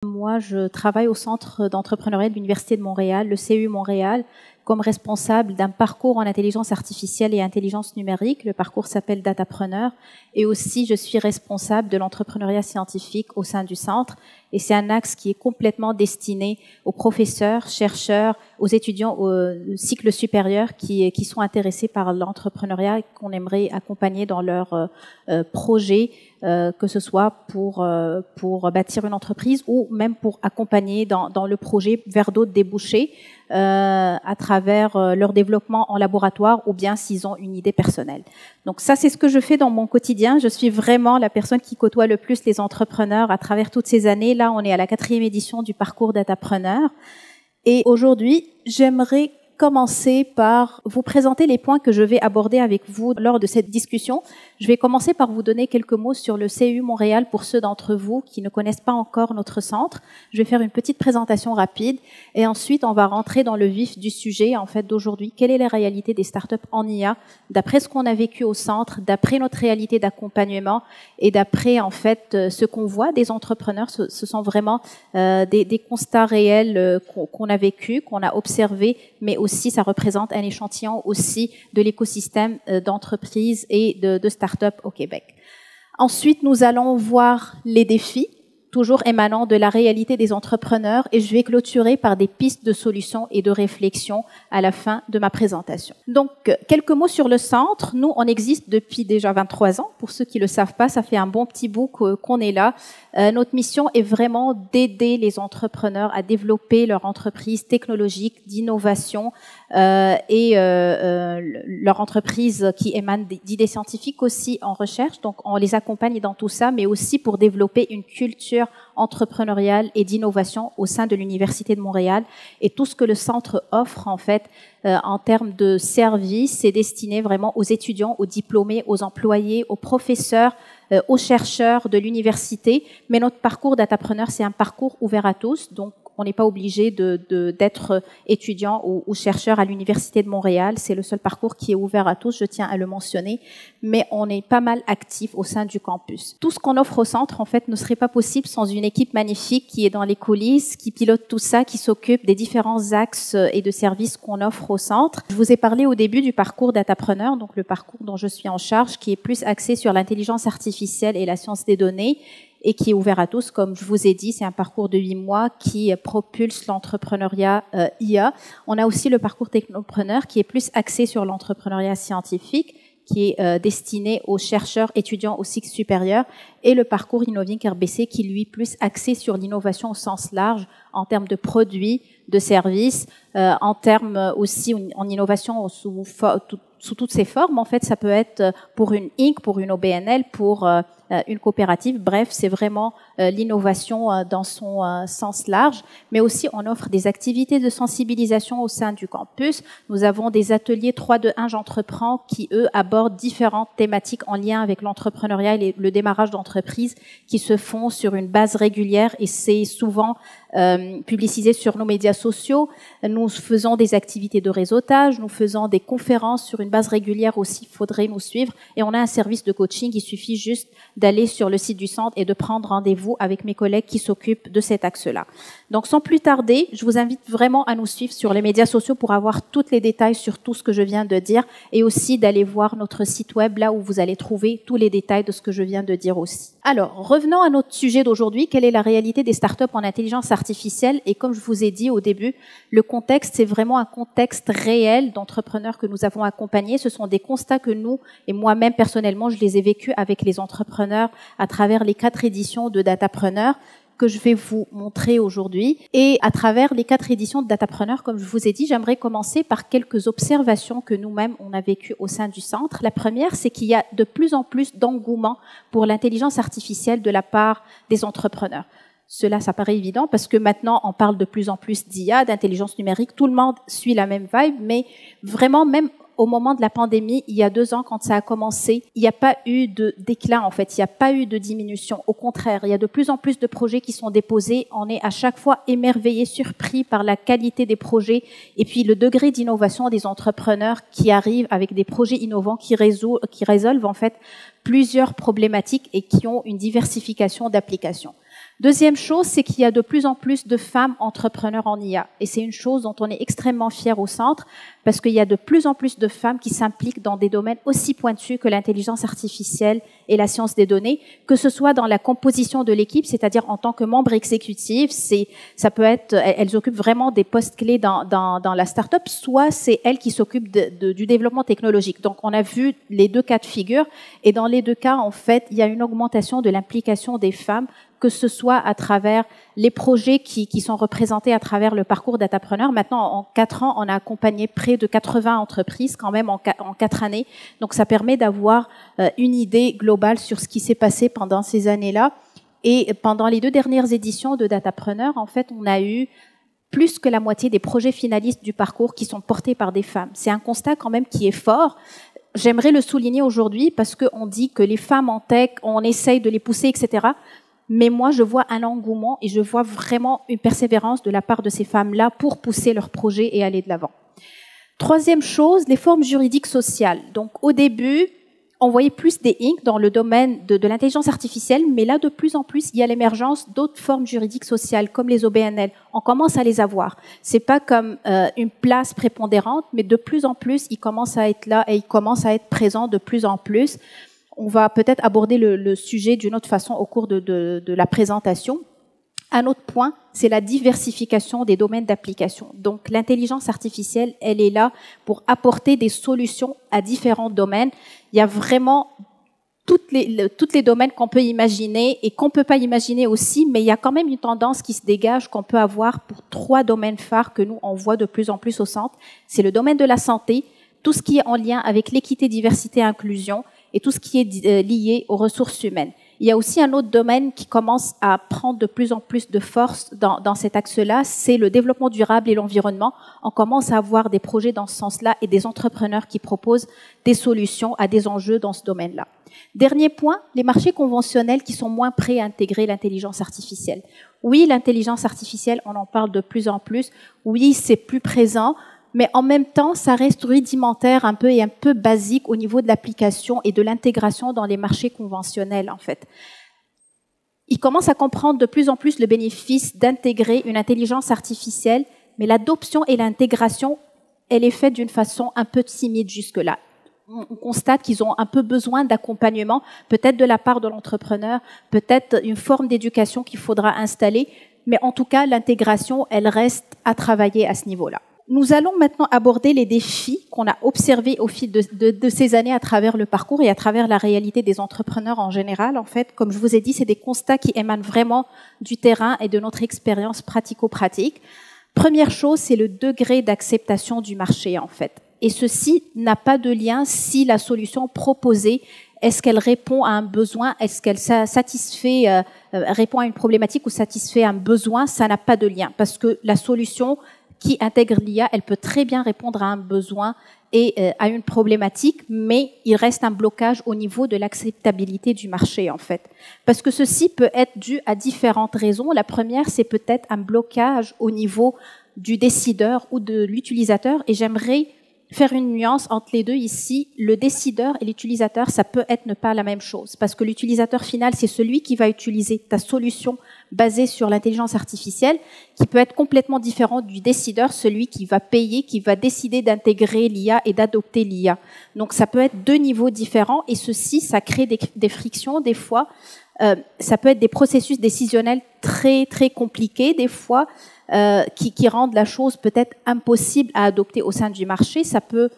Moi, je travaille au Centre d'entrepreneuriat de l'Université de Montréal, le CEU Montréal, comme responsable d'un parcours en intelligence artificielle et intelligence numérique. Le parcours s'appelle Datapreneur. Et aussi, je suis responsable de l'entrepreneuriat scientifique au sein du centre. Et c'est un axe qui est complètement destiné aux professeurs, chercheurs, aux étudiants au cycle supérieur qui sont intéressés par l'entrepreneuriat et qu'on aimerait accompagner dans leur projet, que ce soit pour bâtir une entreprise ou même pour accompagner dans le projet vers d'autres débouchés à travers leur développement en laboratoire ou bien s'ils ont une idée personnelle. Donc ça, c'est ce que je fais dans mon quotidien. Je suis vraiment la personne qui côtoie le plus les entrepreneurs à travers toutes ces années. Là, on est à la 4e édition du parcours Datapreneur. Et aujourd'hui, j'aimerais commencer par vous présenter les points que je vais aborder avec vous lors de cette discussion. Je vais commencer par vous donner quelques mots sur le CEU Montréal pour ceux d'entre vous qui ne connaissent pas encore notre centre. Je vais faire une petite présentation rapide et ensuite on va rentrer dans le vif du sujet en fait d'aujourd'hui. Quelle est la réalité des startups en IA d'après ce qu'on a vécu au centre, d'après notre réalité d'accompagnement et d'après en fait ce qu'on voit des entrepreneurs. Ce sont vraiment des constats réels qu'on a vécu, qu'on a observés, mais aussi ça représente un échantillon aussi de l'écosystème d'entreprises et de start-up au Québec. Ensuite, nous allons voir les défis, toujours émanant de la réalité des entrepreneurs, et je vais clôturer par des pistes de solutions et de réflexion à la fin de ma présentation. Donc, quelques mots sur le centre. Nous, on existe depuis déjà 23 ans. Pour ceux qui ne le savent pas, ça fait un bon petit bout qu'on est là. Notre mission est vraiment d'aider les entrepreneurs à développer leur entreprise technologique, d'innovation et leur entreprise qui émane d'idées scientifiques aussi en recherche. Donc, on les accompagne dans tout ça, mais aussi pour développer une culture entrepreneuriale et d'innovation au sein de l'Université de Montréal. Et tout ce que le centre offre, en fait, en termes de services, c'est destiné vraiment aux étudiants, aux diplômés, aux employés, aux professeurs, aux chercheurs de l'université. Mais notre parcours Datapreneur, c'est un parcours ouvert à tous. Donc, on n'est pas obligé d'être étudiant ou chercheur à l'Université de Montréal. C'est le seul parcours qui est ouvert à tous, je tiens à le mentionner. Mais on est pas mal actifs au sein du campus. Tout ce qu'on offre au centre, en fait, ne serait pas possible sans une équipe magnifique qui est dans les coulisses, qui pilote tout ça, qui s'occupe des différents axes et de services qu'on offre au centre. Je vous ai parlé au début du parcours Datapreneur, donc le parcours dont je suis en charge, qui est plus axé sur l'intelligence artificielle et la science des données, et qui est ouvert à tous. Comme je vous ai dit, c'est un parcours de 8 mois qui propulse l'entrepreneuriat IA. On a aussi le parcours Technopreneur qui est plus axé sur l'entrepreneuriat scientifique, qui est destiné aux chercheurs étudiants au cycle supérieur, et le parcours Innovink RBC qui, lui, plus axé sur l'innovation au sens large en termes de produits, de services, en termes aussi en innovation sous toutes ses formes. En fait, ça peut être pour une Inc, pour une OBNL, pour une coopérative. Bref, c'est vraiment l'innovation dans son sens large. Mais aussi, on offre des activités de sensibilisation au sein du campus. Nous avons des ateliers 3-2-1 J'entreprends qui, eux, abordent différentes thématiques en lien avec l'entrepreneuriat et le démarrage d'entreprises qui se font sur une base régulière et c'est souvent publicisé sur nos médias sociaux. Nous faisons des activités de réseautage, nous faisons des conférences sur une base régulière aussi, il faudrait nous suivre. Et on a un service de coaching, il suffit juste d'aller sur le site du centre et de prendre rendez-vous avec mes collègues qui s'occupent de cet axe-là. Donc sans plus tarder, je vous invite vraiment à nous suivre sur les médias sociaux pour avoir tous les détails sur tout ce que je viens de dire et aussi d'aller voir notre site web là où vous allez trouver tous les détails de ce que je viens de dire aussi. Alors, revenons à notre sujet d'aujourd'hui, quelle est la réalité des startups en intelligence artificielle? Et comme je vous ai dit au début, le contexte, c'est vraiment un contexte réel d'entrepreneurs que nous avons accompagnés. Ce sont des constats que nous, et moi-même personnellement, je les ai vécus avec les entrepreneurs à travers les 4 éditions de Datapreneur que je vais vous montrer aujourd'hui. Et à travers les 4 éditions de Datapreneur, comme je vous ai dit, j'aimerais commencer par quelques observations que nous-mêmes, on a vécues au sein du centre. La première, c'est qu'il y a de plus en plus d'engouement pour l'intelligence artificielle de la part des entrepreneurs. Cela, ça paraît évident parce que maintenant, on parle de plus en plus d'IA, d'intelligence numérique. Tout le monde suit la même vibe, mais vraiment, même au moment de la pandémie, il y a 2 ans, quand ça a commencé, il n'y a pas eu de déclin, en fait. Il n'y a pas eu de diminution. Au contraire, il y a de plus en plus de projets qui sont déposés. On est à chaque fois émerveillé, surpris par la qualité des projets et puis le degré d'innovation des entrepreneurs qui arrivent avec des projets innovants qui résolvent, en fait, plusieurs problématiques et qui ont une diversification d'applications. Deuxième chose, c'est qu'il y a de plus en plus de femmes entrepreneurs en IA. Et c'est une chose dont on est extrêmement fier au centre, parce qu'il y a de plus en plus de femmes qui s'impliquent dans des domaines aussi pointus que l'intelligence artificielle et la science des données, que ce soit dans la composition de l'équipe, c'est-à-dire en tant que membre exécutif, ça peut être, elles occupent vraiment des postes clés dans la start-up, soit c'est elles qui s'occupent du développement technologique. Donc on a vu les deux cas de figure, et dans les deux cas, en fait, il y a une augmentation de l'implication des femmes, que ce soit à travers les projets qui sont représentés à travers le parcours Datapreneur. Maintenant, en 4 ans, on a accompagné près de 80 entreprises quand même en 4 années. Donc, ça permet d'avoir une idée globale sur ce qui s'est passé pendant ces années-là. Et pendant les 2 dernières éditions de Datapreneur, en fait, on a eu plus que la moitié des projets finalistes du parcours qui sont portés par des femmes. C'est un constat quand même qui est fort. J'aimerais le souligner aujourd'hui parce qu'on dit que les femmes en tech, on essaye de les pousser, etc. Mais moi, je vois un engouement et je vois vraiment une persévérance de la part de ces femmes-là pour pousser leurs projets et aller de l'avant. Troisième chose, les formes juridiques sociales. Donc, au début, on voyait plus des Inc. dans le domaine de l'intelligence artificielle, mais là, de plus en plus, il y a l'émergence d'autres formes juridiques sociales, comme les OBNL. On commence à les avoir. C'est pas comme une place prépondérante, mais de plus en plus, ils commencent à être là et ils commencent à être présents de plus en plus. On va peut-être aborder le sujet d'une autre façon au cours de la présentation. Un autre point, c'est la diversification des domaines d'application. Donc, l'intelligence artificielle, elle est là pour apporter des solutions à différents domaines. Il y a vraiment toutes les domaines qu'on peut imaginer et qu'on peut pas imaginer aussi, mais il y a quand même une tendance qui se dégage qu'on peut avoir pour 3 domaines phares que nous, on voit de plus en plus au centre. C'est le domaine de la santé, tout ce qui est en lien avec l'équité, diversité et inclusion, et tout ce qui est lié aux ressources humaines. Il y a aussi un autre domaine qui commence à prendre de plus en plus de force dans cet axe-là, c'est le développement durable et l'environnement. On commence à avoir des projets dans ce sens-là et des entrepreneurs qui proposent des solutions à des enjeux dans ce domaine-là. Dernier point, les marchés conventionnels qui sont moins prêts à intégrer l'intelligence artificielle. Oui, l'intelligence artificielle, on en parle de plus en plus. Oui, c'est plus présent. Mais en même temps, ça reste rudimentaire un peu basique au niveau de l'application et de l'intégration dans les marchés conventionnels, en fait. Ils commencent à comprendre de plus en plus le bénéfice d'intégrer une intelligence artificielle, mais l'adoption et l'intégration, elle est faite d'une façon un peu timide jusque-là. On constate qu'ils ont un peu besoin d'accompagnement, peut-être de la part de l'entrepreneur, peut-être une forme d'éducation qu'il faudra installer, mais en tout cas, l'intégration, elle reste à travailler à ce niveau-là. Nous allons maintenant aborder les défis qu'on a observés au fil de ces années à travers le parcours et à travers la réalité des entrepreneurs en général. En fait, comme je vous ai dit, c'est des constats qui émanent vraiment du terrain et de notre expérience pratico-pratique. Première chose, c'est le degré d'acceptation du marché, en fait. Et ceci n'a pas de lien si la solution proposée, est-ce qu'elle répond à un besoin, est-ce qu'elle satisfait, répond à une problématique ou satisfait un besoin, ça n'a pas de lien. Parce que la solution qui intègre l'IA, elle peut très bien répondre à un besoin et à une problématique, mais il reste un blocage au niveau de l'acceptabilité du marché, en fait. Parce que ceci peut être dû à différentes raisons. La première, c'est peut-être un blocage au niveau du décideur ou de l'utilisateur, et j'aimerais faire une nuance entre les deux ici. Le décideur et l'utilisateur, ça peut être ne pas la même chose, parce que l'utilisateur final, c'est celui qui va utiliser ta solution basée sur l'intelligence artificielle, qui peut être complètement différent du décideur, celui qui va payer, qui va décider d'intégrer l'IA et d'adopter l'IA. Donc ça peut être 2 niveaux différents, et ceci, ça crée des frictions des fois. Ça peut être des processus décisionnels très très compliqués des fois, qui rendent la chose peut-être impossible à adopter au sein du marché. Ça peut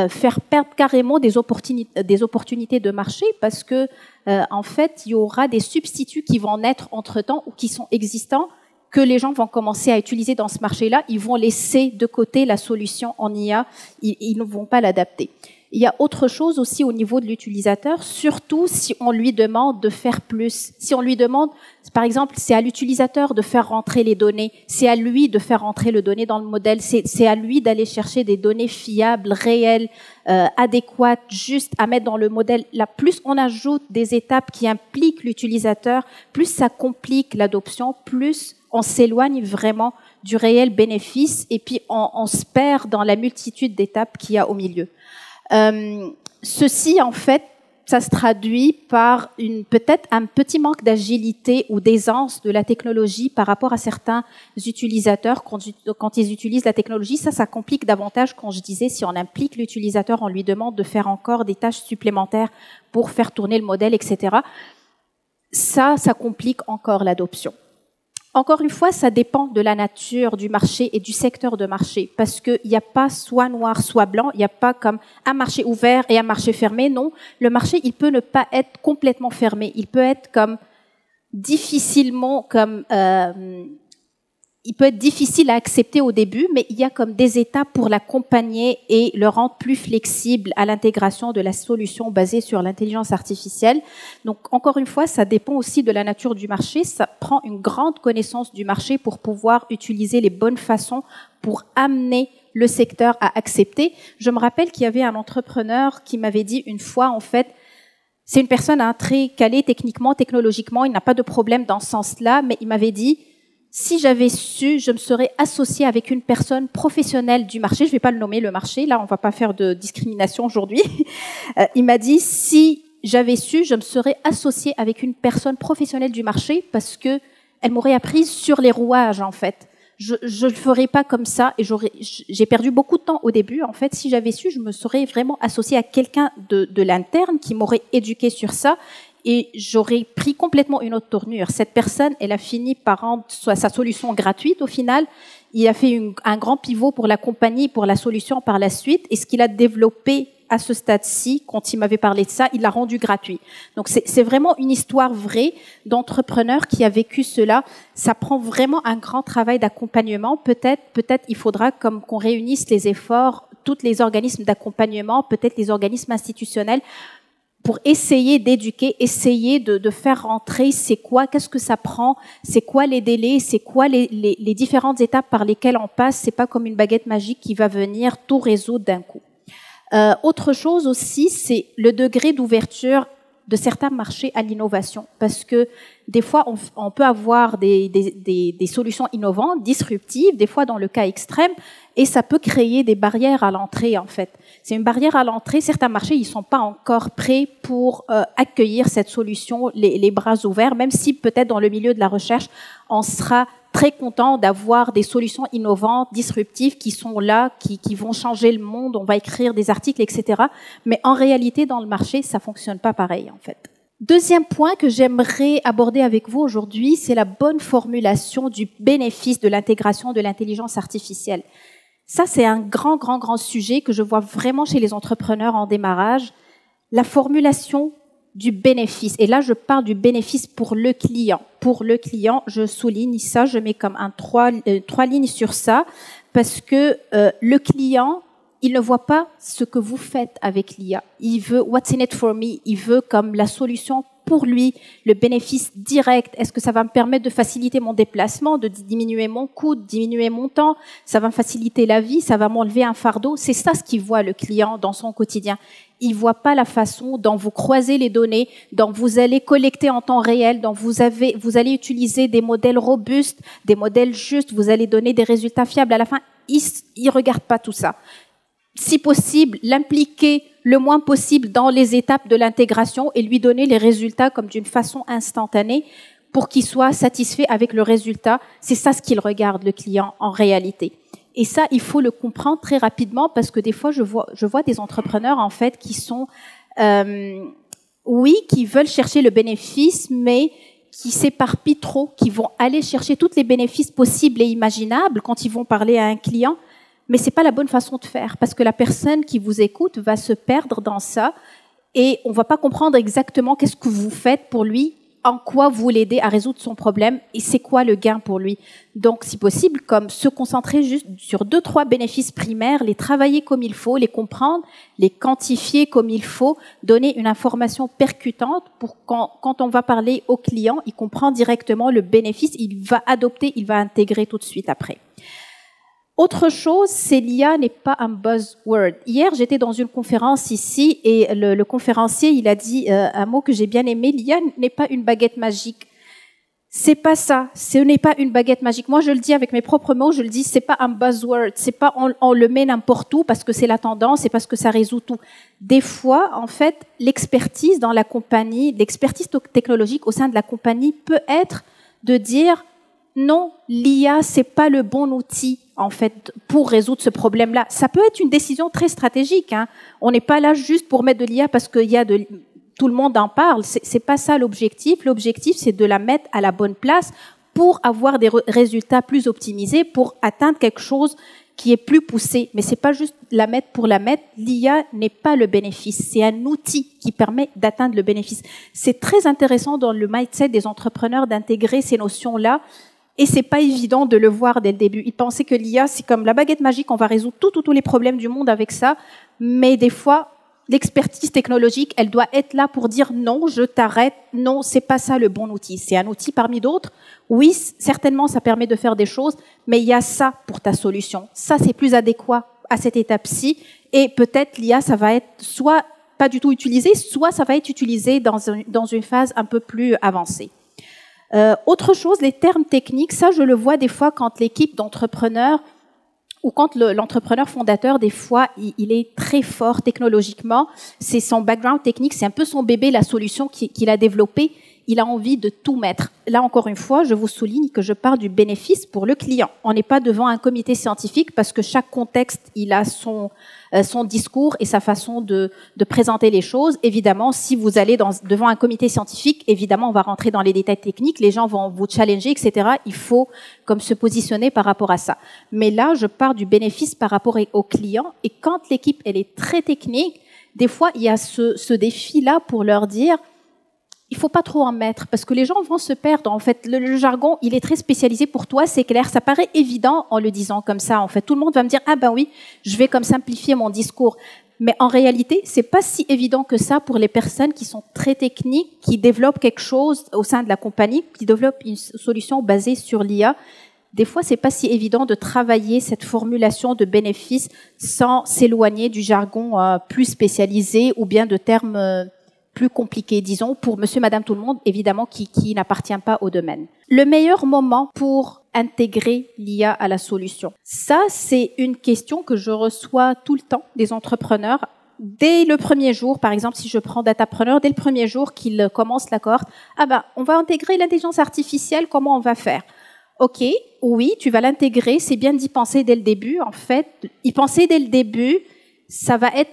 faire perdre carrément des opportunités de marché, parce que en fait, il y aura des substituts qui vont naître entre-temps ou qui sont existants, que les gens vont commencer à utiliser dans ce marché-là. Ils vont laisser de côté la solution en IA, ils ne vont pas l'adapter. Il y a autre chose aussi au niveau de l'utilisateur, surtout si on lui demande de faire plus. Si on lui demande, par exemple, c'est à l'utilisateur de faire rentrer les données, c'est à lui de faire rentrer le données dans le modèle, c'est à lui d'aller chercher des données fiables, réelles, adéquates, justes à mettre dans le modèle. Là, plus on ajoute des étapes qui impliquent l'utilisateur, plus ça complique l'adoption, plus on s'éloigne vraiment du réel bénéfice, et puis on se perd dans la multitude d'étapes qu'il y a au milieu. Ceci, en fait, ça se traduit par peut-être un petit manque d'agilité ou d'aisance de la technologie par rapport à certains utilisateurs quand ils utilisent la technologie. Ça complique davantage quand je disais si on implique l'utilisateur, on lui demande de faire encore des tâches supplémentaires pour faire tourner le modèle, etc. Ça complique encore l'adoption. Encore une fois, ça dépend de la nature du marché et du secteur de marché, parce qu'il n'y a pas soit noir, soit blanc, il n'y a pas comme un marché ouvert et un marché fermé. Non, le marché, il peut ne pas être complètement fermé, il peut être comme difficilement il peut être difficile à accepter au début, mais il y a comme des étapes pour l'accompagner et le rendre plus flexible à l'intégration de la solution basée sur l'intelligence artificielle. Donc, encore une fois, ça dépend aussi de la nature du marché. Ça prend une grande connaissance du marché pour pouvoir utiliser les bonnes façons pour amener le secteur à accepter. Je me rappelle qu'il y avait un entrepreneur qui m'avait dit une fois, en fait, c'est une personne très calée techniquement, technologiquement, il n'a pas de problème dans ce sens-là, mais il m'avait dit, si j'avais su, je me serais associée avec une personne professionnelle du marché. Je ne vais pas le nommer, le marché. Là, on ne va pas faire de discrimination aujourd'hui. Il m'a dit, si j'avais su, je me serais associée avec une personne professionnelle du marché parce que elle m'aurait appris sur les rouages, en fait. Je ne le ferais pas comme ça et j'ai perdu beaucoup de temps au début. En fait, si j'avais su, je me serais vraiment associée à quelqu'un de l'interne qui m'aurait éduquée sur ça. Et j'aurais pris complètement une autre tournure. Cette personne, elle a fini par rendre sa solution gratuite au final. Il a fait un grand pivot pour la compagnie, pour la solution par la suite. Et ce qu'il a développé à ce stade-ci, quand il m'avait parlé de ça, il l'a rendu gratuit. Donc c'est vraiment une histoire vraie d'entrepreneur qui a vécu cela. Ça prend vraiment un grand travail d'accompagnement. Peut-être il faudra comme qu'on réunisse les efforts, tous les organismes d'accompagnement, peut-être les organismes institutionnels, pour essayer d'éduquer, essayer de faire rentrer c'est quoi, qu'est-ce que ça prend, c'est quoi les délais, c'est quoi les différentes étapes par lesquelles on passe. C'est pas comme une baguette magique qui va venir tout résoudre d'un coup. Autre chose aussi, c'est le degré d'ouverture de certains marchés à l'innovation, parce que des fois on peut avoir des solutions innovantes, disruptives, des fois dans le cas extrême, et ça peut créer des barrières à l'entrée en fait. C'est une barrière à l'entrée. Certains marchés ils sont pas encore prêts pour accueillir cette solution les bras ouverts, même si peut-être dans le milieu de la recherche on sera très content d'avoir des solutions innovantes, disruptives qui sont là, qui vont changer le monde. On va écrire des articles, etc. Mais en réalité, dans le marché, ça fonctionne pas pareil, en fait. Deuxième point que j'aimerais aborder avec vous aujourd'hui, c'est la bonne formulation du bénéfice de l'intégration de l'intelligence artificielle. Ça, c'est un grand sujet que je vois vraiment chez les entrepreneurs en démarrage. La formulation du bénéfice. Et là, je parle du bénéfice pour le client. Pour le client, je souligne ça, je mets comme trois lignes sur ça, parce que le client, il ne voit pas ce que vous faites avec l'IA. Il veut « what's in it for me ?» Il veut comme la solution pour lui, le bénéfice direct. Est-ce que ça va me permettre de faciliter mon déplacement, de diminuer mon coût, de diminuer mon temps? Ça va me faciliter la vie, ça va m'enlever un fardeau. C'est ça ce qu'il voit le client dans son quotidien. Il voit pas la façon dont vous croisez les données, dont vous allez collecter en temps réel, dont vous allez utiliser des modèles robustes, des modèles justes, vous allez donner des résultats fiables. À la fin, il regarde pas tout ça. Si possible, l'impliquer le moins possible dans les étapes de l'intégration et lui donner les résultats comme d'une façon instantanée pour qu'il soit satisfait avec le résultat. C'est ça ce qu'il regarde, le client, en réalité. Et ça, il faut le comprendre très rapidement parce que des fois, je vois des entrepreneurs, en fait, qui sont, qui veulent chercher le bénéfice, mais qui s'éparpillent trop, qui vont aller chercher tous les bénéfices possibles et imaginables quand ils vont parler à un client. Mais c'est pas la bonne façon de faire parce que la personne qui vous écoute va se perdre dans ça et on va pas comprendre exactement qu'est-ce que vous faites pour lui, en quoi vous l'aidez à résoudre son problème et c'est quoi le gain pour lui. Donc, si possible, comme se concentrer juste sur 2-3 bénéfices primaires, les travailler comme il faut, les comprendre, les quantifier comme il faut, donner une information percutante pour quand on va parler au client, il comprend directement le bénéfice, il va adopter, il va intégrer tout de suite après. Autre chose, c'est l'IA n'est pas un buzzword. Hier, j'étais dans une conférence ici et le conférencier, il a dit un mot que j'ai bien aimé, l'IA n'est pas une baguette magique. C'est pas ça. Ce n'est pas une baguette magique. Moi, je le dis avec mes propres mots. Je le dis, c'est pas un buzzword. C'est pas on le met n'importe où parce que c'est la tendance et parce que ça résout tout. Des fois, en fait, l'expertise dans la compagnie, l'expertise technologique au sein de la compagnie peut être de dire non, l'IA, c'est pas le bon outil en fait pour résoudre ce problème-là. Ça peut être une décision très stratégique. Hein. On n'est pas là juste pour mettre de l'IA parce qu'il y a tout le monde en parle. C'est pas ça l'objectif. L'objectif, c'est de la mettre à la bonne place pour avoir des résultats plus optimisés, pour atteindre quelque chose qui est plus poussé. Mais c'est pas juste la mettre pour la mettre. L'IA n'est pas le bénéfice. C'est un outil qui permet d'atteindre le bénéfice. C'est très intéressant dans le mindset des entrepreneurs d'intégrer ces notions-là. Et c'est pas évident de le voir dès le début. Ils pensaient que l'IA, c'est comme la baguette magique, on va résoudre tous les problèmes du monde avec ça. Mais des fois, l'expertise technologique, elle doit être là pour dire non, je t'arrête, non, c'est pas ça le bon outil. C'est un outil parmi d'autres. Oui, certainement, ça permet de faire des choses, mais il y a ça pour ta solution. Ça, c'est plus adéquat à cette étape-ci. Et peut-être l'IA, ça va être soit pas du tout utilisé, soit ça va être utilisé dans une phase un peu plus avancée. Autre chose, les termes techniques, ça, je le vois des fois quand l'équipe d'entrepreneurs ou quand l'entrepreneur fondateur, des fois, il est très fort technologiquement, c'est son background technique, c'est un peu son bébé, la solution qu'il a développée, il a envie de tout mettre. Là, encore une fois, je vous souligne que je parle du bénéfice pour le client. On n'est pas devant un comité scientifique parce que chaque contexte, il a son discours et sa façon de présenter les choses. Évidemment, si vous allez devant un comité scientifique, évidemment, on va rentrer dans les détails techniques, les gens vont vous challenger, etc. Il faut comme se positionner par rapport à ça. Mais là, je pars du bénéfice par rapport au client. Et quand l'équipe, elle est très technique, des fois, il y a ce défi-là pour leur dire il faut pas trop en mettre parce que les gens vont se perdre. En fait, le jargon, il est très spécialisé pour toi, c'est clair. Ça paraît évident en le disant comme ça. En fait, tout le monde va me dire ah ben oui, je vais comme simplifier mon discours. Mais en réalité, c'est pas si évident que ça pour les personnes qui sont très techniques, qui développent quelque chose au sein de la compagnie, qui développent une solution basée sur l'IA. Des fois, c'est pas si évident de travailler cette formulation de bénéfices sans s'éloigner du jargon plus spécialisé ou bien de termes plus compliqué, disons, pour monsieur, madame, tout le monde, évidemment, qui n'appartient pas au domaine. Le meilleur moment pour intégrer l'IA à la solution. Ça, c'est une question que je reçois tout le temps des entrepreneurs. Dès le premier jour, par exemple, si je prends Datapreneur, dès le premier jour qu'ils commencent la cohorte, ah ben, on va intégrer l'intelligence artificielle, comment on va faire? Ok, oui, tu vas l'intégrer, c'est bien d'y penser dès le début. En fait, y penser dès le début, ça va être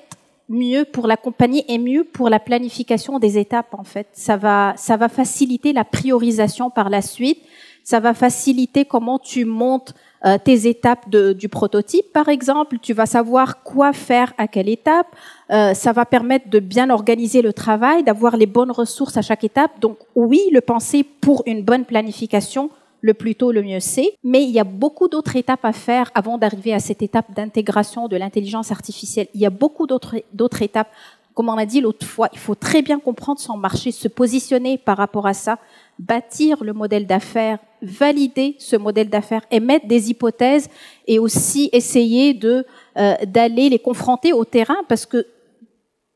mieux pour la compagnie et mieux pour la planification des étapes, en fait. Ça va faciliter la priorisation par la suite. Ça va faciliter comment tu montes tes étapes du prototype, par exemple. Tu vas savoir quoi faire à quelle étape. Ça va permettre de bien organiser le travail, d'avoir les bonnes ressources à chaque étape. Donc oui, le penser pour une bonne planification, le plus tôt, le mieux c'est. Mais il y a beaucoup d'autres étapes à faire avant d'arriver à cette étape d'intégration de l'intelligence artificielle. Il y a beaucoup d'autres étapes. Comme on a dit l'autre fois, il faut très bien comprendre son marché, se positionner par rapport à ça, bâtir le modèle d'affaires, valider ce modèle d'affaires, émettre des hypothèses et aussi essayer d'aller les confronter au terrain parce que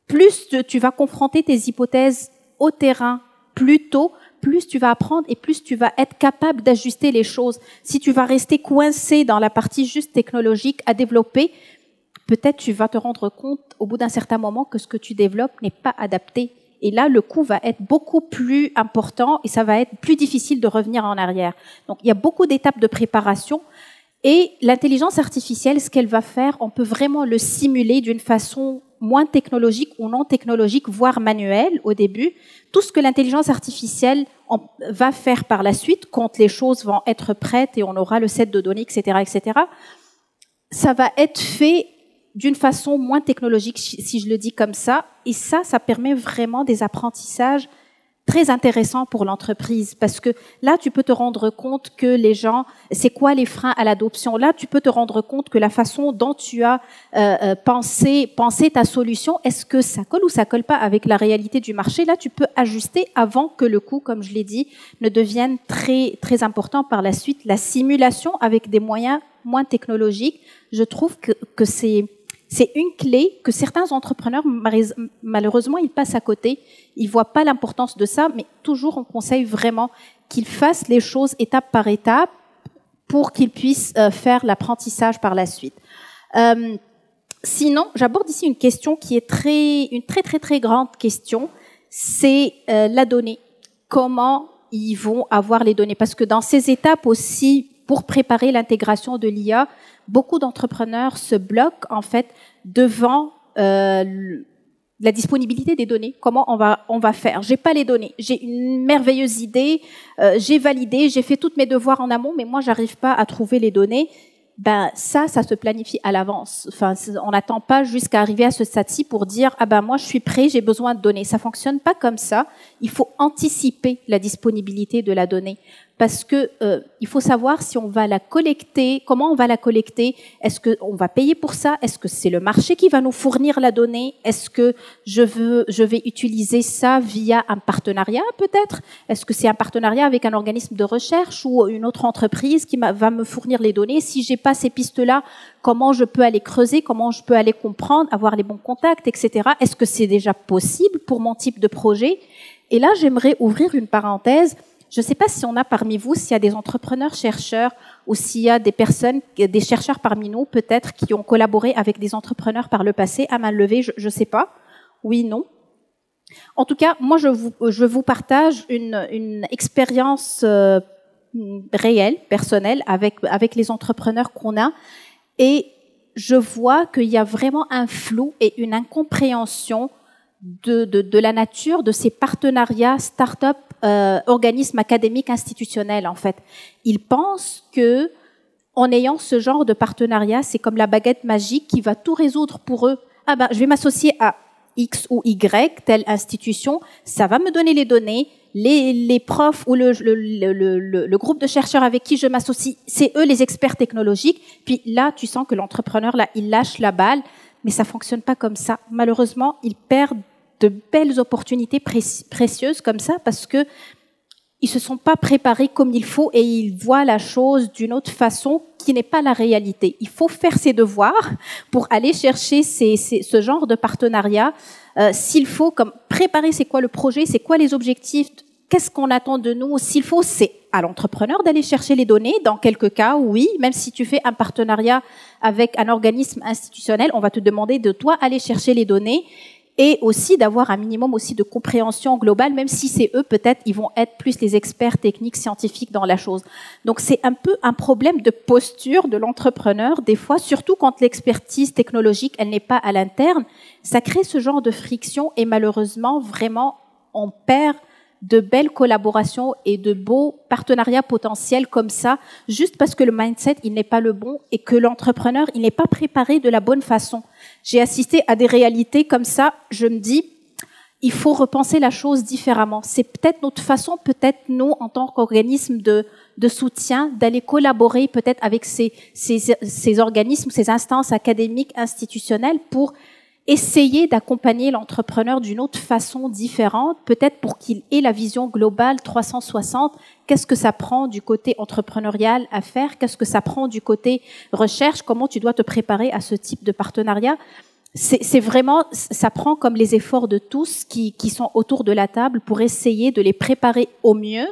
plus tu vas confronter tes hypothèses au terrain plus tôt, plus tu vas apprendre et plus tu vas être capable d'ajuster les choses. Si tu vas rester coincé dans la partie juste technologique à développer, peut-être tu vas te rendre compte au bout d'un certain moment que ce que tu développes n'est pas adapté. Et là, le coût va être beaucoup plus important et ça va être plus difficile de revenir en arrière. Donc, il y a beaucoup d'étapes de préparation. Et l'intelligence artificielle, ce qu'elle va faire, on peut vraiment le simuler d'une façon moins technologique ou non technologique, voire manuelle au début. Tout ce que l'intelligence artificielle va faire par la suite, quand les choses vont être prêtes et on aura le set de données, etc., ça va être fait d'une façon moins technologique, si je le dis comme ça. Et ça permet vraiment des apprentissages très intéressant pour l'entreprise parce que là, tu peux te rendre compte que les gens, c'est quoi les freins à l'adoption? Là, tu peux te rendre compte que la façon dont tu as pensé ta solution, est-ce que ça colle ou ça colle pas avec la réalité du marché? Là, tu peux ajuster avant que le coût, comme je l'ai dit, ne devienne très, très important par la suite. La simulation avec des moyens moins technologiques, je trouve que c'est C'est une clé que certains entrepreneurs, malheureusement, ils passent à côté. Ils voient pas l'importance de ça, mais toujours on conseille vraiment qu'ils fassent les choses étape par étape pour qu'ils puissent faire l'apprentissage par la suite. Sinon, j'aborde ici une question qui est une très grande question, c'est la donnée. Comment ils vont avoir les données? Parce que dans ces étapes aussi, pour préparer l'intégration de l'IA, beaucoup d'entrepreneurs se bloquent en fait devant la disponibilité des données. Comment on va faire? J'ai pas les données. J'ai une merveilleuse idée, j'ai validé, j'ai fait tous mes devoirs en amont, mais moi j'arrive pas à trouver les données. Ben ça se planifie à l'avance. Enfin, on n'attend pas jusqu'à arriver à ce stade-ci pour dire ah ben moi je suis prêt, j'ai besoin de données. Ça fonctionne pas comme ça. Il faut anticiper la disponibilité de la donnée parce que il faut savoir si on va la collecter, comment on va la collecter. Est-ce que on va payer pour ça? Est-ce que c'est le marché qui va nous fournir la donnée? Est-ce que je vais utiliser ça via un partenariat peut-être? Est-ce que c'est un partenariat avec un organisme de recherche ou une autre entreprise qui va me fournir les données? Si j'ai pas ces pistes-là, comment je peux aller creuser? Comment je peux aller comprendre, avoir les bons contacts, etc. Est-ce que c'est déjà possible pour mon type de projet? Et là, j'aimerais ouvrir une parenthèse. Je ne sais pas si on a parmi vous, s'il y a des entrepreneurs chercheurs ou s'il y a des personnes, des chercheurs parmi nous peut-être qui ont collaboré avec des entrepreneurs par le passé, à main levée, je ne sais pas. Oui, non. En tout cas, moi, je vous partage une expérience réelle, personnelle, avec les entrepreneurs qu'on a. Et je vois qu'il y a vraiment un flou et une incompréhension de la nature de ces partenariats start-up, organismes académiques institutionnels, en fait. Ils pensent que, en ayant ce genre de partenariat, c'est comme la baguette magique qui va tout résoudre pour eux. Ah ben, je vais m'associer à X ou Y, telle institution, ça va me donner les données, les profs ou le groupe de chercheurs avec qui je m'associe, c'est eux les experts technologiques. Puis là, tu sens que l'entrepreneur, là, il lâche la balle, mais ça fonctionne pas comme ça. Malheureusement, ils perdent de belles opportunités précieuses comme ça parce que ils se sont pas préparés comme il faut et ils voient la chose d'une autre façon qui n'est pas la réalité. Il faut faire ses devoirs pour aller chercher ce genre de partenariat. S'il faut, comme préparer c'est quoi le projet, c'est quoi les objectifs, qu'est-ce qu'on attend de nous. S'il faut, c'est à l'entrepreneur d'aller chercher les données. Dans quelques cas, oui, même si tu fais un partenariat avec un organisme institutionnel, on va te demander de toi aller chercher les données. Et aussi d'avoir un minimum aussi de compréhension globale, même si c'est eux, peut-être, ils vont être plus les experts techniques, scientifiques dans la chose. Donc c'est un peu un problème de posture de l'entrepreneur, des fois, surtout quand l'expertise technologique, elle n'est pas à l'interne. Ça crée ce genre de friction et malheureusement, vraiment, on perd de belles collaborations et de beaux partenariats potentiels comme ça, juste parce que le mindset, il n'est pas le bon et que l'entrepreneur, il n'est pas préparé de la bonne façon. J'ai assisté à des réalités comme ça, je me dis, il faut repenser la chose différemment. C'est peut-être notre façon, peut-être nous, en tant qu'organisme de soutien, d'aller collaborer peut-être avec ces organismes, ces instances académiques, institutionnelles pour essayer d'accompagner l'entrepreneur d'une autre façon différente, peut-être pour qu'il ait la vision globale 360. Qu'est-ce que ça prend du côté entrepreneurial à faire? Qu'est-ce que ça prend du côté recherche? Comment tu dois te préparer à ce type de partenariat? C'est vraiment, ça prend comme les efforts de tous qui sont autour de la table pour essayer de les préparer au mieux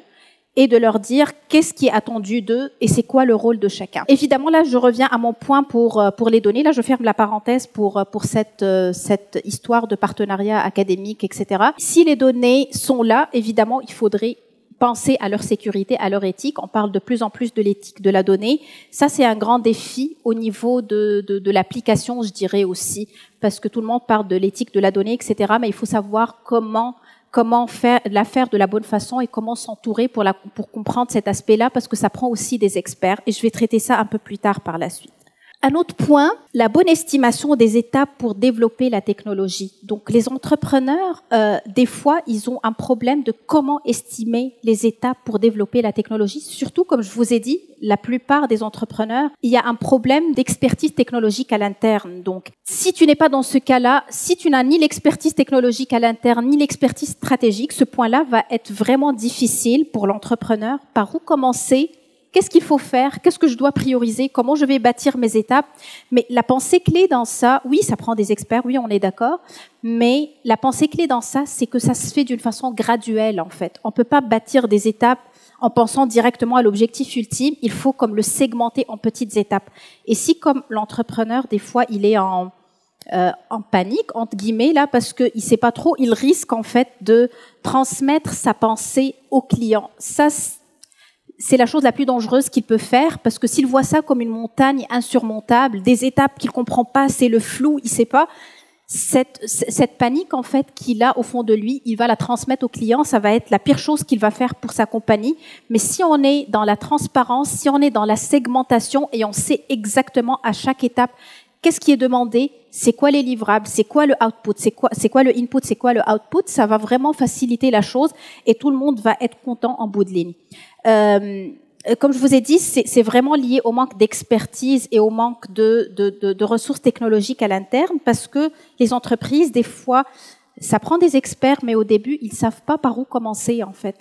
et de leur dire qu'est-ce qui est attendu d'eux et c'est quoi le rôle de chacun. Évidemment, là, je reviens à mon point pour les données. Là, je ferme la parenthèse pour cette histoire de partenariat académique, etc. Si les données sont là, évidemment, il faudrait penser à leur sécurité, à leur éthique. On parle de plus en plus de l'éthique de la donnée. Ça, c'est un grand défi au niveau de l'application, je dirais aussi, parce que tout le monde parle de l'éthique de la donnée, etc. Mais il faut savoir comment faire de la bonne façon et comment s'entourer pour comprendre cet aspect-là, parce que ça prend aussi des experts. Et je vais traiter ça un peu plus tard par la suite. Un autre point, la bonne estimation des étapes pour développer la technologie. Donc, les entrepreneurs, des fois, ils ont un problème de comment estimer les étapes pour développer la technologie. Surtout, comme je vous ai dit, la plupart des entrepreneurs, il y a un problème d'expertise technologique à l'interne. Donc, si tu n'es pas dans ce cas-là, si tu n'as ni l'expertise technologique à l'interne, ni l'expertise stratégique, ce point-là va être vraiment difficile pour l'entrepreneur. Par où commencer qu'est-ce qu'il faut faire, qu'est-ce que je dois prioriser, comment je vais bâtir mes étapes. Mais la pensée clé dans ça, oui, ça prend des experts, oui, on est d'accord, mais la pensée clé dans ça, c'est que ça se fait d'une façon graduelle, en fait. On peut pas bâtir des étapes en pensant directement à l'objectif ultime, il faut comme le segmenter en petites étapes. Et si, comme l'entrepreneur, des fois, il est en panique, entre guillemets, là, parce qu'il sait pas trop, il risque, en fait, de transmettre sa pensée au client. Ça, c'est la chose la plus dangereuse qu'il peut faire, parce que s'il voit ça comme une montagne insurmontable, des étapes qu'il comprend pas, c'est le flou, il sait pas, cette panique, en fait, qu'il a au fond de lui, il va la transmettre au client, ça va être la pire chose qu'il va faire pour sa compagnie. Mais si on est dans la transparence, si on est dans la segmentation et on sait exactement à chaque étape qu'est-ce qui est demandé, c'est quoi les livrables, c'est quoi le output, c'est quoi le input, c'est quoi le output, ça va vraiment faciliter la chose et tout le monde va être content en bout de ligne. Comme je vous ai dit, c'est vraiment lié au manque d'expertise et au manque de ressources technologiques à l'interne, parce que les entreprises, des fois, ça prend des experts, mais au début, ils savent pas par où commencer, en fait.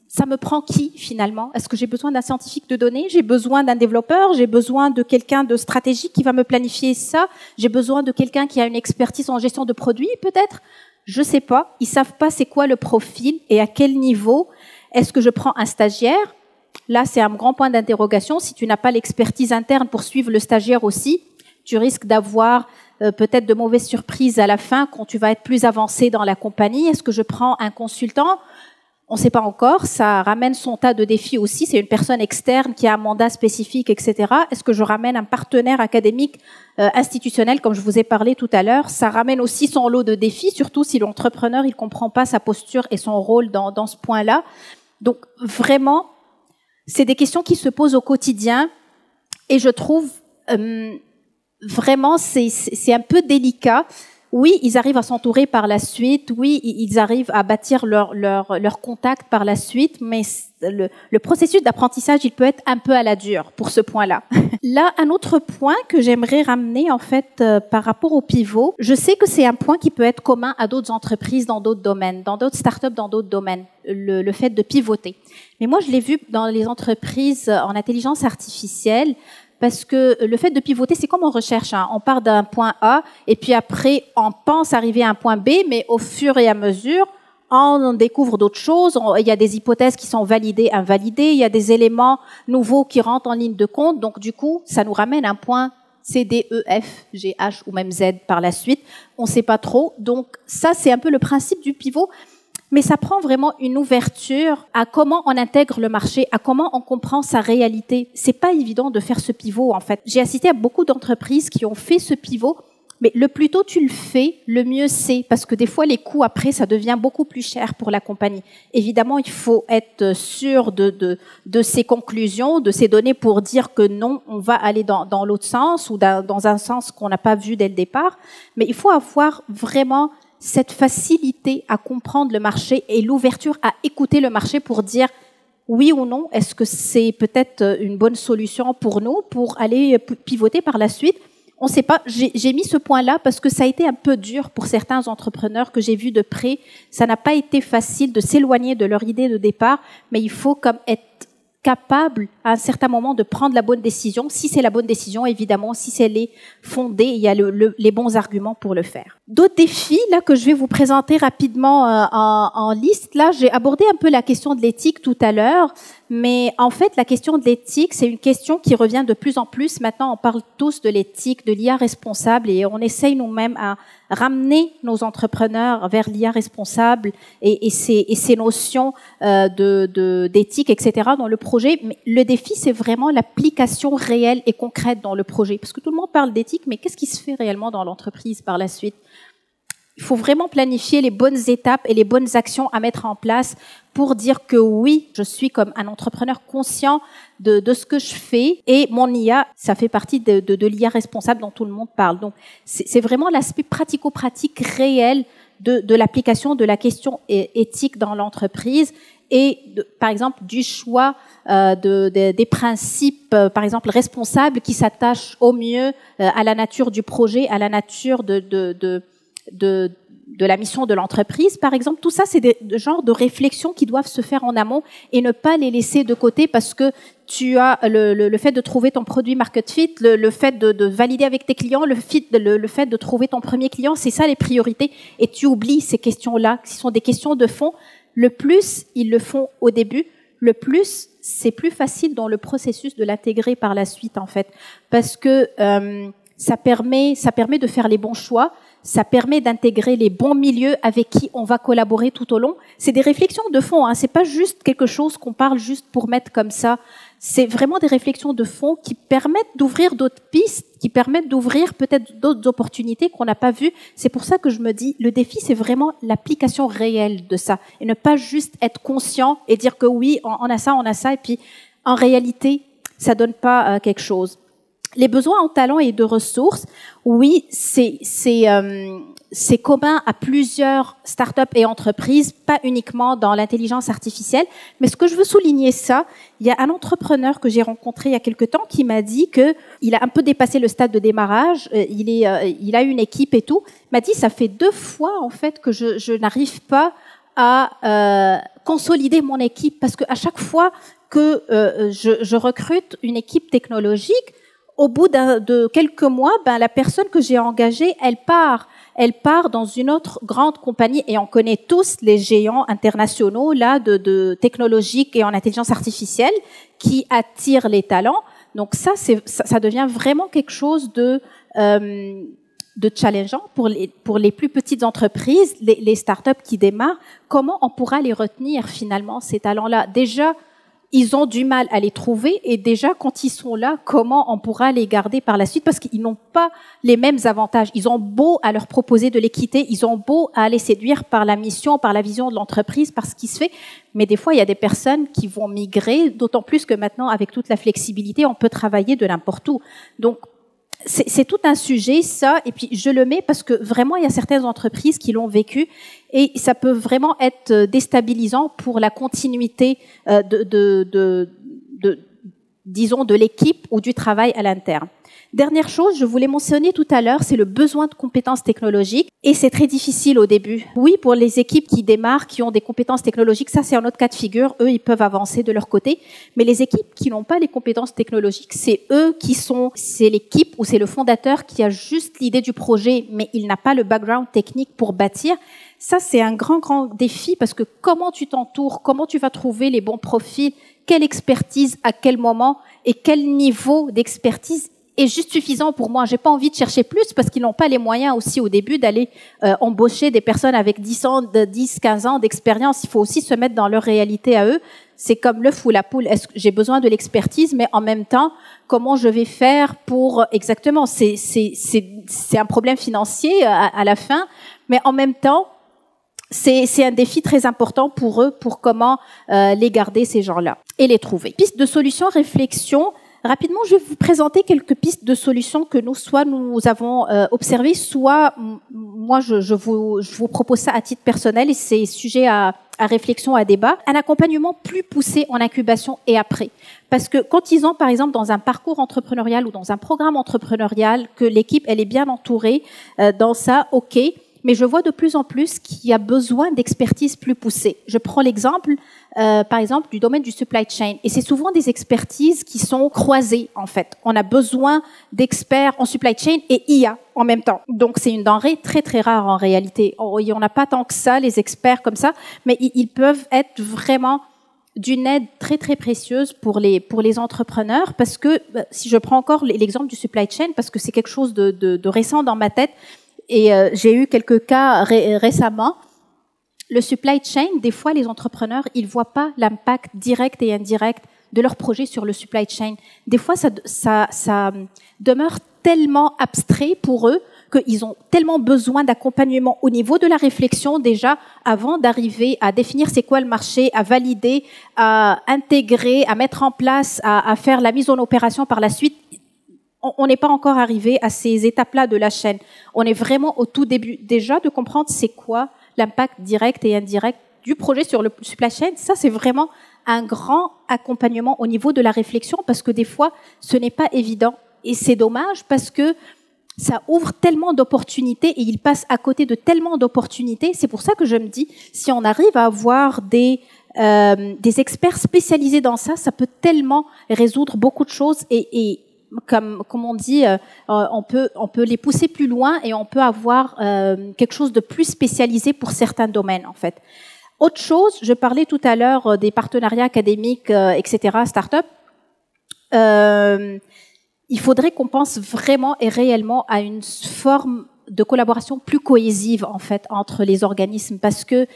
Ça me prend qui, finalement? Est-ce que j'ai besoin d'un scientifique de données? J'ai besoin d'un développeur? J'ai besoin de quelqu'un de stratégique qui va me planifier ça? J'ai besoin de quelqu'un qui a une expertise en gestion de produits, peut-être? Je sais pas. Ils savent pas c'est quoi le profil et à quel niveau. Est-ce que je prends un stagiaire? Là, c'est un grand point d'interrogation. Si tu n'as pas l'expertise interne pour suivre le stagiaire aussi, tu risques d'avoir peut-être de mauvaises surprises à la fin quand tu vas être plus avancé dans la compagnie. Est-ce que je prends un consultant? On ne sait pas encore. Ça ramène son tas de défis aussi. C'est une personne externe qui a un mandat spécifique, etc. Est-ce que je ramène un partenaire académique institutionnel, comme je vous ai parlé tout à l'heure? Ça ramène aussi son lot de défis, surtout si l'entrepreneur il comprend pas sa posture et son rôle dans ce point-là. Donc vraiment, c'est des questions qui se posent au quotidien et je trouve vraiment c'est un peu délicat. Oui, ils arrivent à s'entourer par la suite. Oui, ils arrivent à bâtir leur contact par la suite, mais le processus d'apprentissage, il peut être un peu à la dure pour ce point-là. Là, un autre point que j'aimerais ramener, en fait, par rapport au pivot, je sais que c'est un point qui peut être commun à d'autres entreprises dans d'autres domaines, dans d'autres startups, dans d'autres domaines, le fait de pivoter. Mais moi, je l'ai vu dans les entreprises en intelligence artificielle, parce que le fait de pivoter, c'est comme en recherche. Hein. On part d'un point A et puis après, on pense arriver à un point B, mais au fur et à mesure, on découvre d'autres choses. Il y a des hypothèses qui sont validées, invalidées. Il y a des éléments nouveaux qui rentrent en ligne de compte. Donc, du coup, ça nous ramène à un point C, D, E, F, G, H ou même Z par la suite. On ne sait pas trop. Donc, ça, c'est un peu le principe du pivot. Mais ça prend vraiment une ouverture à comment on intègre le marché, à comment on comprend sa réalité. C'est pas évident de faire ce pivot, en fait. J'ai assisté à beaucoup d'entreprises qui ont fait ce pivot, mais le plus tôt tu le fais, le mieux c'est, parce que des fois les coûts après, ça devient beaucoup plus cher pour la compagnie. Évidemment, il faut être sûr de ces conclusions, de ces données pour dire que non, on va aller dans l'autre sens ou dans un sens qu'on n'a pas vu dès le départ. Mais il faut avoir vraiment cette facilité à comprendre le marché et l'ouverture à écouter le marché pour dire oui ou non, est-ce que c'est peut-être une bonne solution pour nous pour aller pivoter par la suite. On ne sait pas, j'ai mis ce point-là parce que ça a été un peu dur pour certains entrepreneurs que j'ai vus de près. Ça n'a pas été facile de s'éloigner de leur idée de départ, mais il faut comme être capable à un certain moment de prendre la bonne décision. Si c'est la bonne décision, évidemment, si elle est fondée, il y a les bons arguments pour le faire. D'autres défis là que je vais vous présenter rapidement en liste. Là, j'ai abordé un peu la question de l'éthique tout à l'heure, mais en fait, la question de l'éthique, c'est une question qui revient de plus en plus. Maintenant, on parle tous de l'éthique, de l'IA responsable, et on essaye nous-mêmes à ramener nos entrepreneurs vers l'IA responsable et ces notions d'éthique, etc. dans le projet. Mais le défi, c'est vraiment l'application réelle et concrète dans le projet. Parce que tout le monde parle d'éthique, mais qu'est-ce qui se fait réellement dans l'entreprise par la suite? Il faut vraiment planifier les bonnes étapes et les bonnes actions à mettre en place pour dire que oui, je suis comme un entrepreneur conscient de ce que je fais et mon IA, ça fait partie de l'IA responsable dont tout le monde parle. Donc, c'est vraiment l'aspect pratico-pratique réel de l'application de la question éthique dans l'entreprise et, par exemple, du choix des principes, par exemple, responsables qui s'attachent au mieux à la nature du projet, à la nature la mission de l'entreprise, par exemple. Tout ça, c'est des genres de réflexions qui doivent se faire en amont et ne pas les laisser de côté parce que tu as le fait de trouver ton produit market fit, le fait de valider avec tes clients, le fait de trouver ton premier client, c'est ça les priorités. Et tu oublies ces questions-là, qui sont des questions de fond. Le plus, ils le font au début. Le plus, c'est plus facile dans le processus de l'intégrer par la suite, en fait. Parce que ça permet de faire les bons choix. Ça permet d'intégrer les bons milieux avec qui on va collaborer tout au long. C'est des réflexions de fond, hein. C'est pas juste quelque chose qu'on parle juste pour mettre comme ça. C'est vraiment des réflexions de fond qui permettent d'ouvrir d'autres pistes, qui permettent d'ouvrir peut-être d'autres opportunités qu'on n'a pas vues. C'est pour ça que je me dis, le défi, c'est vraiment l'application réelle de ça. Et ne pas juste être conscient et dire que oui, on a ça, et puis en réalité, ça donne pas quelque chose. Les besoins en talent et de ressources, oui, c'est commun à plusieurs startups et entreprises, pas uniquement dans l'intelligence artificielle. Mais ce que je veux souligner, il y a un entrepreneur que j'ai rencontré il y a quelque temps qui m'a dit que il a un peu dépassé le stade de démarrage. Il a une équipe et tout. Il m'a dit ça fait 2 fois en fait que je n'arrive pas à consolider mon équipe parce que à chaque fois que je recrute une équipe technologique, au bout de quelques mois, la personne que j'ai engagée, elle part dans une autre grande compagnie et on connaît tous les géants internationaux là de technologiques et en intelligence artificielle qui attirent les talents. Donc ça devient vraiment quelque chose de challengeant pour les plus petites entreprises, les startups qui démarrent. Comment on pourra les retenir finalement ces talents-là? Déjà, ils ont du mal à les trouver et déjà quand ils sont là, comment on pourra les garder par la suite parce qu'ils n'ont pas les mêmes avantages. Ils ont beau à leur proposer de l'équité, ils ont beau à les séduire par la mission, par la vision de l'entreprise, par ce qui se fait, mais des fois il y a des personnes qui vont migrer, d'autant plus que maintenant avec toute la flexibilité, on peut travailler de n'importe où. Donc c'est tout un sujet, ça, et puis je le mets parce que vraiment, il y a certaines entreprises qui l'ont vécu et ça peut vraiment être déstabilisant pour la continuité disons, de l'équipe ou du travail à l'interne. Dernière chose, je voulais mentionner tout à l'heure, c'est le besoin de compétences technologiques et c'est très difficile au début. Oui, pour les équipes qui démarrent, qui ont des compétences technologiques, ça c'est un autre cas de figure, eux ils peuvent avancer de leur côté, mais les équipes qui n'ont pas les compétences technologiques, c'est c'est l'équipe ou c'est le fondateur qui a juste l'idée du projet, mais il n'a pas le background technique pour bâtir. Ça c'est un grand défi parce que comment tu t'entoures, comment tu vas trouver les bons profils, quelle expertise, à quel moment et quel niveau d'expertise est juste suffisant pour moi. J'ai pas envie de chercher plus parce qu'ils n'ont pas les moyens aussi au début d'aller embaucher des personnes avec 10, 15 ans d'expérience. Il faut aussi se mettre dans leur réalité à eux. C'est comme l'œuf ou la poule. Est-ce que j'ai besoin de l'expertise, mais en même temps, comment je vais faire pour exactement? C'est un problème financier à la fin, mais en même temps, c'est un défi très important pour eux, pour comment les garder ces gens-là et les trouver. Piste de solution, réflexion. Rapidement, je vais vous présenter quelques pistes de solutions que nous avons observées, soit moi je vous propose ça à titre personnel et c'est sujet à réflexion, à débat. Un accompagnement plus poussé en incubation et après. Parce que quand ils ont, par exemple, dans un parcours entrepreneurial ou dans un programme entrepreneurial, que l'équipe elle est bien entourée dans ça, ok. Mais je vois de plus en plus qu'il y a besoin d'expertise plus poussée. Je prends l'exemple, par exemple, du domaine du supply chain. Et c'est souvent des expertises qui sont croisées, en fait. On a besoin d'experts en supply chain et IA en même temps. Donc, c'est une denrée très, très rare en réalité. On n'a pas tant que ça, les experts comme ça, mais ils peuvent être vraiment d'une aide très, très précieuse pour les entrepreneurs parce que, si je prends encore l'exemple du supply chain, parce que c'est quelque chose de récent dans ma tête, et j'ai eu quelques cas récemment. Le supply chain, des fois, les entrepreneurs, ils voient pas l'impact direct et indirect de leur projet sur le supply chain. Des fois, ça demeure tellement abstrait pour eux qu'ils ont tellement besoin d'accompagnement au niveau de la réflexion déjà avant d'arriver à définir c'est quoi le marché, à valider, à intégrer, à mettre en place, à faire la mise en opération par la suite. On n'est pas encore arrivé à ces étapes-là de la chaîne. On est vraiment au tout début déjà de comprendre c'est quoi l'impact direct et indirect du projet sur le supply chain. Ça, c'est vraiment un grand accompagnement au niveau de la réflexion parce que des fois, ce n'est pas évident. Et c'est dommage parce que ça ouvre tellement d'opportunités et ils passent à côté de tellement d'opportunités. C'est pour ça que je me dis, si on arrive à avoir des experts spécialisés dans ça, ça peut tellement résoudre beaucoup de choses et comme on dit, on peut les pousser plus loin et on peut avoir quelque chose de plus spécialisé pour certains domaines, en fait. Autre chose, je parlais tout à l'heure des partenariats académiques, etc., start-up. Il faudrait qu'on pense vraiment et réellement à une forme de collaboration plus cohésive, en fait, entre les organismes, parce que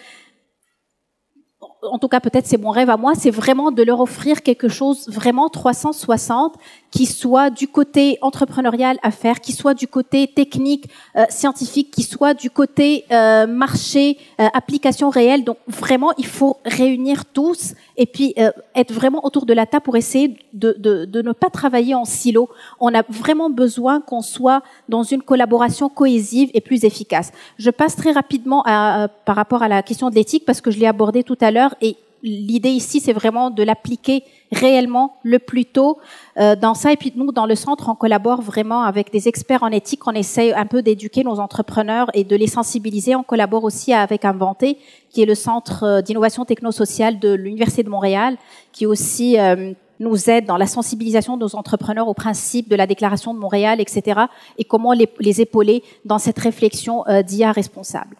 en tout cas peut-être c'est mon rêve à moi, c'est vraiment de leur offrir quelque chose vraiment 360 qui soit du côté entrepreneurial à faire, qui soit du côté technique, scientifique, qui soit du côté marché, application réelle. Donc vraiment, il faut réunir tous et puis être vraiment autour de la table pour essayer de ne pas travailler en silo. On a vraiment besoin qu'on soit dans une collaboration cohésive et plus efficace. Je passe très rapidement par rapport à la question de l'éthique parce que je l'ai abordée tout à l'heure et l'idée ici, c'est vraiment de l'appliquer réellement le plus tôt dans ça. Et puis nous, dans le centre, on collabore vraiment avec des experts en éthique. On essaie un peu d'éduquer nos entrepreneurs et de les sensibiliser. On collabore aussi avec Inventé, qui est le centre d'innovation technosociale de l'Université de Montréal, qui aussi nous aide dans la sensibilisation de nos entrepreneurs aux principes de la Déclaration de Montréal, etc. et comment les épauler dans cette réflexion d'IA responsable.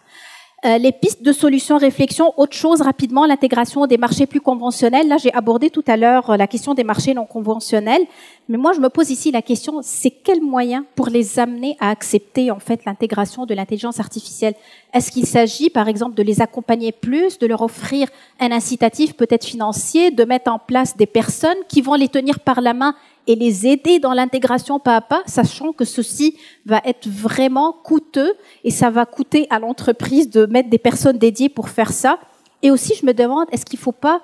Les pistes de solutions, réflexion, autre chose rapidement, l'intégration des marchés plus conventionnels. Là, j'ai abordé tout à l'heure la question des marchés non conventionnels, mais moi, je me pose ici la question, c'est quel moyen pour les amener à accepter en fait l'intégration de l'intelligence artificielle? Est-ce qu'il s'agit, par exemple, de les accompagner plus, de leur offrir un incitatif peut-être financier, de mettre en place des personnes qui vont les tenir par la main et les aider dans l'intégration pas à pas, sachant que ceci va être vraiment coûteux et ça va coûter à l'entreprise de mettre des personnes dédiées pour faire ça. Et aussi, je me demande, est-ce qu'il ne faut pas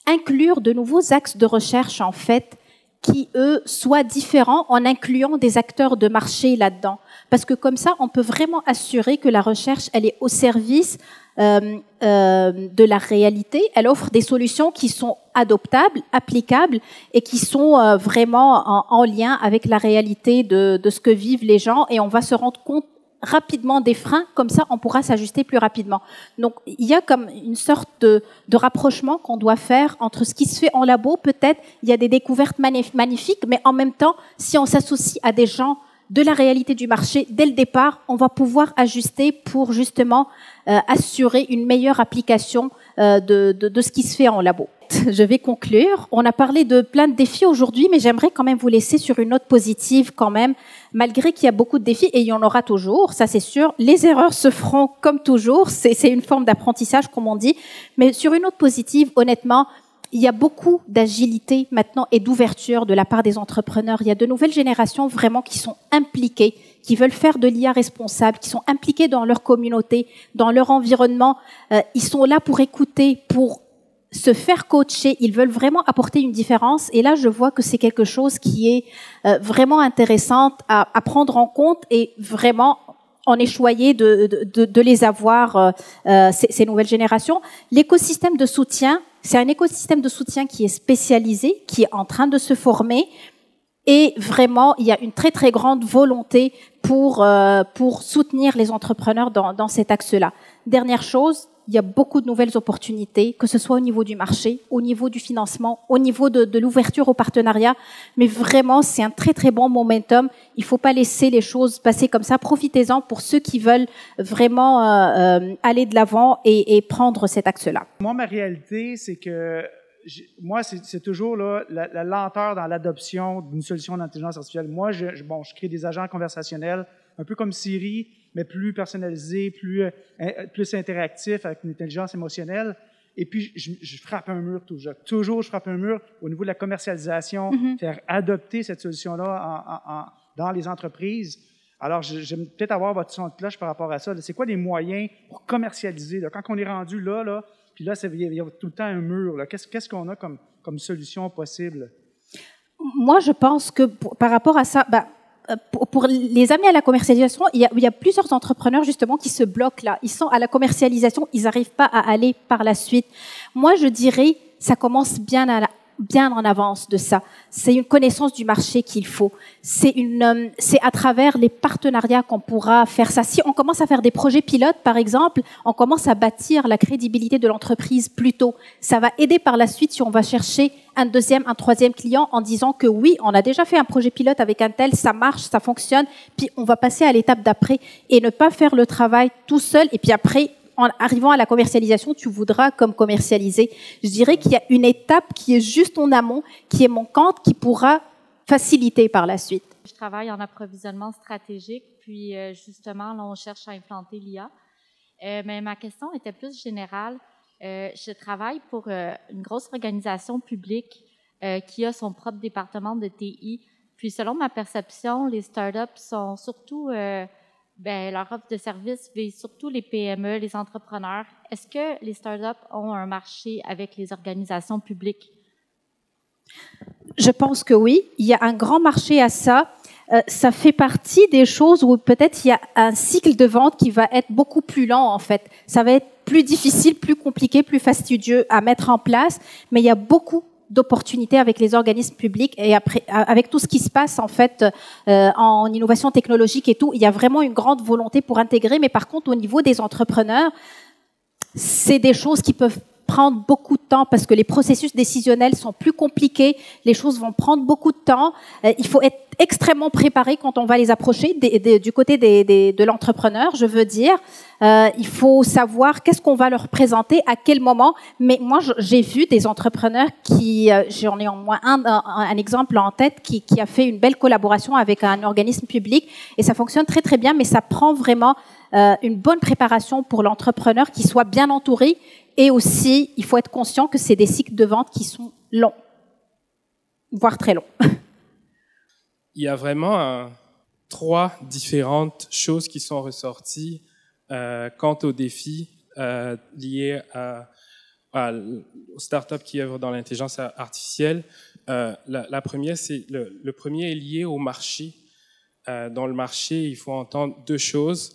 inclure de nouveaux axes de recherche, en fait, qui, eux, soient différents en incluant des acteurs de marché là-dedans? Parce que comme ça, on peut vraiment assurer que la recherche, elle est au service de la réalité. Elle offre des solutions qui sont adoptables, applicables et qui sont vraiment en lien avec la réalité de ce que vivent les gens. Et on va se rendre compte rapidement des freins, comme ça on pourra s'ajuster plus rapidement. Donc il y a comme une sorte de rapprochement qu'on doit faire entre ce qui se fait en labo, peut-être il y a des découvertes magnifiques, mais en même temps, si on s'associe à des gens de la réalité du marché, dès le départ, on va pouvoir ajuster pour justement assurer une meilleure application de ce qui se fait en labo. Je vais conclure. On a parlé de plein de défis aujourd'hui, mais j'aimerais quand même vous laisser sur une note positive quand même, malgré qu'il y a beaucoup de défis, et il y en aura toujours, ça c'est sûr. Les erreurs se feront comme toujours, c'est une forme d'apprentissage, comme on dit. Mais sur une note positive, honnêtement, il y a beaucoup d'agilité maintenant et d'ouverture de la part des entrepreneurs. Il y a de nouvelles générations vraiment qui sont impliquées, qui veulent faire de l'IA responsable, qui sont impliquées dans leur communauté, dans leur environnement. Ils sont là pour écouter, pour se faire coacher. Ils veulent vraiment apporter une différence. Et là, je vois que c'est quelque chose qui est vraiment intéressant à prendre en compte et vraiment on est choyé de les avoir, ces nouvelles générations. L'écosystème de soutien, c'est un écosystème de soutien qui est spécialisé, qui est en train de se former. Et vraiment, il y a une très, très grande volonté pour soutenir les entrepreneurs dans cet axe-là. Dernière chose, il y a beaucoup de nouvelles opportunités, que ce soit au niveau du marché, au niveau du financement, au niveau de l'ouverture au partenariat. Mais vraiment, c'est un très, très bon momentum. Il ne faut pas laisser les choses passer comme ça. Profitez-en pour ceux qui veulent vraiment aller de l'avant et prendre cet axe-là. Moi, ma réalité, c'est que moi, c'est toujours là, la lenteur dans l'adoption d'une solution d'intelligence artificielle. Moi, je crée des agents conversationnels, un peu comme Siri, mais plus personnalisés, plus interactifs, avec une intelligence émotionnelle. Et puis, je frappe un mur toujours. Toujours, je frappe un mur au niveau de la commercialisation, faire adopter cette solution-là dans les entreprises. Alors, j'aime peut-être avoir votre son de cloche par rapport à ça. C'est quoi les moyens pour commercialiser? Là? Quand on est rendu là, puis là, il y a tout le temps un mur. Qu'est-ce qu'on a comme solution possible? Moi, je pense que par rapport à ça, pour les amener à la commercialisation, il y a plusieurs entrepreneurs justement qui se bloquent là. Ils sont à la commercialisation, ils n'arrivent pas à aller par la suite. Moi, je dirais, ça commence bien bien en avance de ça. C'est une connaissance du marché qu'il faut. C'est à travers les partenariats qu'on pourra faire ça. Si on commence à faire des projets pilotes, par exemple, on commence à bâtir la crédibilité de l'entreprise plus tôt. Ça va aider par la suite si on va chercher un deuxième, un troisième client en disant que oui, on a déjà fait un projet pilote avec un tel, ça marche, ça fonctionne, puis on va passer à l'étape d'après et ne pas faire le travail tout seul et puis après, en arrivant à la commercialisation, tu voudras comme commercialiser. Je dirais qu'il y a une étape qui est juste en amont, qui est manquante, qui pourra faciliter par la suite. Je travaille en approvisionnement stratégique, puis justement, là, on cherche à implanter l'IA. Mais ma question était plus générale. Je travaille pour une grosse organisation publique qui a son propre département de TI. Puis selon ma perception, les startups sont surtout... leur offre de service vise surtout les PME, les entrepreneurs. Est-ce que les startups ont un marché avec les organisations publiques? Je pense que oui. Il y a un grand marché à ça. Ça fait partie des choses où peut-être il y a un cycle de vente qui va être beaucoup plus lent, en fait. Ça va être plus difficile, plus compliqué, plus fastidieux à mettre en place, mais il y a beaucoup d'opportunités avec les organismes publics et après, avec tout ce qui se passe en fait en innovation technologique et tout, il y a vraiment une grande volonté pour intégrer, mais par contre au niveau des entrepreneurs, c'est des choses qui peuvent prendre beaucoup de temps parce que les processus décisionnels sont plus compliqués, les choses vont prendre beaucoup de temps, il faut être extrêmement préparé quand on va les approcher du côté de l'entrepreneur, je veux dire. Il faut savoir qu'est-ce qu'on va leur présenter, à quel moment. Mais moi, j'ai vu des entrepreneurs qui, j'en ai au moins un exemple en tête, qui a fait une belle collaboration avec un organisme public et ça fonctionne très très bien, mais ça prend vraiment une bonne préparation pour l'entrepreneur qui soit bien entouré et aussi, il faut être conscient que c'est des cycles de vente qui sont longs, voire très longs. Il y a vraiment 3 différentes choses qui sont ressorties quant aux défis liés aux startups qui œuvrent dans l'intelligence artificielle. La première, le premier est lié au marché. Dans le marché, il faut entendre 2 choses.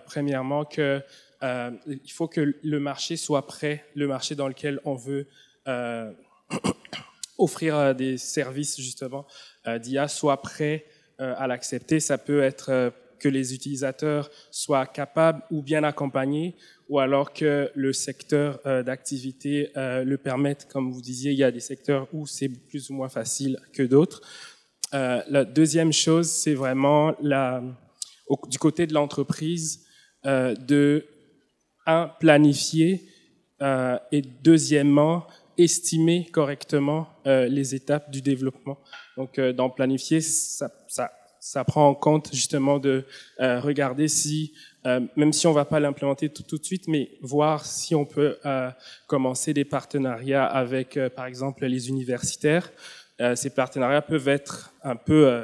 Premièrement, il faut que le marché soit prêt, le marché dans lequel on veut offrir des services justement d'IA soit prêt à l'accepter. Ça peut être que les utilisateurs soient capables ou bien accompagnés, ou alors que le secteur d'activité le permette. Comme vous disiez, il y a des secteurs où c'est plus ou moins facile que d'autres. La deuxième chose, c'est vraiment du côté de l'entreprise de planifier et deuxièmement estimer correctement les étapes du développement. Donc, dans planifier, ça prend en compte justement de regarder si, même si on va pas l'implémenter tout de suite, mais voir si on peut commencer des partenariats avec, par exemple, les universitaires. Ces partenariats peuvent être un peu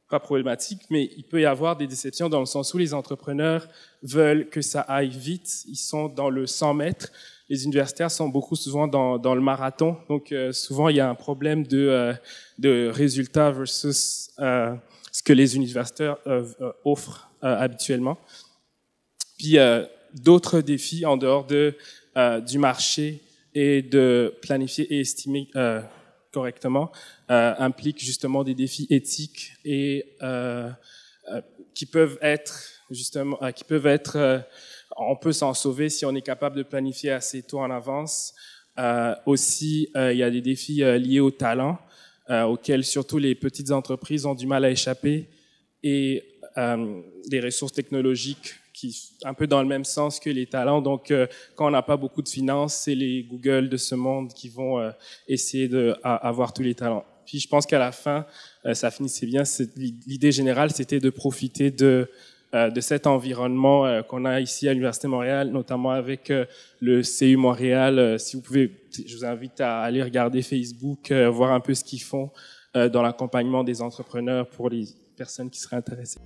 pas problématique, mais il peut y avoir des déceptions dans le sens où les entrepreneurs veulent que ça aille vite. Ils sont dans le 100 mètres. Les universitaires sont beaucoup souvent dans le marathon. Donc, souvent, il y a un problème de résultats versus ce que les universitaires offrent habituellement. Puis, d'autres défis en dehors du marché et de planifier et estimer correctement implique justement des défis éthiques et qui peuvent être on peut s'en sauver si on est capable de planifier assez tôt en avance. Aussi, il y a des défis liés au talent auxquels surtout les petites entreprises ont du mal à échapper et des ressources technologiques qui un peu dans le même sens que les talents. Donc, quand on n'a pas beaucoup de finances, c'est les Google de ce monde qui vont essayer d'avoir tous les talents. Puis, je pense qu'à la fin, ça finissait bien. L'idée générale, c'était de profiter de cet environnement qu'on a ici à l'Université de Montréal, notamment avec le CU Montréal. Si vous pouvez, je vous invite à aller regarder Facebook, voir un peu ce qu'ils font dans l'accompagnement des entrepreneurs pour les personnes qui seraient intéressées.